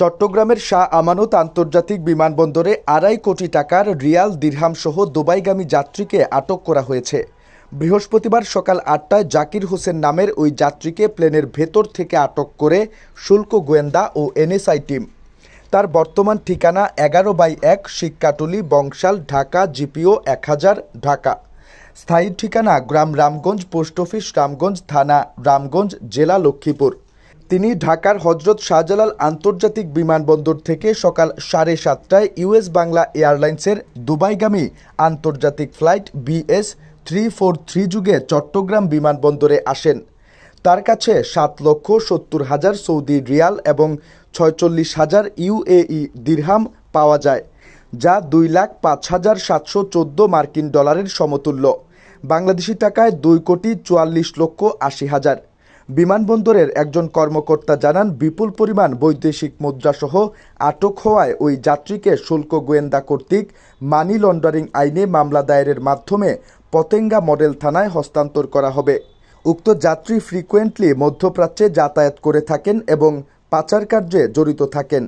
চট্টগ্রামের শাহ আমানত আন্তর্জাতিক বিমানবন্দরে ২.৫ কোটি টাকার রিয়াল দিরহাম সহ দুবাইগামী যাত্রীকে আটক করা হয়েছে। বৃহস্পতিবার সকাল ৮টায় জাকির হোসেন নামের ওই যাত্রীকে প্লেনের ভেতর থেকে আটক করে শুল্ক গোয়েন্দা ও এনএসআই টিম। তার বর্তমান ঠিকানা ১১/১ শিক্ষাটুলি, বংশাল, ঢাকা, জিপিও ১০০০, ঢাকা। স্থায়ী ঠিকানা গ্রাম রামগঞ্জ, পোস্ট অফিস রামগঞ্জ, থানা রামগঞ্জ, জেলা লক্ষ্মীপুর। তিনি ঢাকার হজরত শাহজালাল আন্তর্জাতিক বিমানবন্দর থেকে সকাল ৭:৩০টায় ইউএস বাংলা এয়ারলাইন্সের দুবাইগামী আন্তর্জাতিক ফ্লাইট BS343 যুগে চট্টগ্রাম বিমানবন্দরে আসেন। তার কাছে ৭,৭০,০০০ সৌদি রিয়াল এবং ৪৬,০০০ UAE দিরহাম পাওয়া যায়, যা ২,০৫,৭১৪ মার্কিন ডলারের সমতুল্য। বাংলাদেশি টাকায় ২,৪৪,৮০,০০০। বিমানবন্দরের একজন কর্মকর্তা জানান, বিপুল পরিমাণ বৈদেশিক মুদ্রাসহ আটক হওয়ায় ওই যাত্রীকে শুল্ক গোয়েন্দা কর্তৃক মানি লন্ডারিং আইনে মামলা দায়েরের মাধ্যমে পতেঙ্গা মডেল থানায় হস্তান্তর করা হবে। উক্ত যাত্রী ফ্রিকুয়েন্টলি মধ্যপ্রাচ্যে যাতায়াত করে থাকেন এবং পাচার কার্যে জড়িত থাকেন।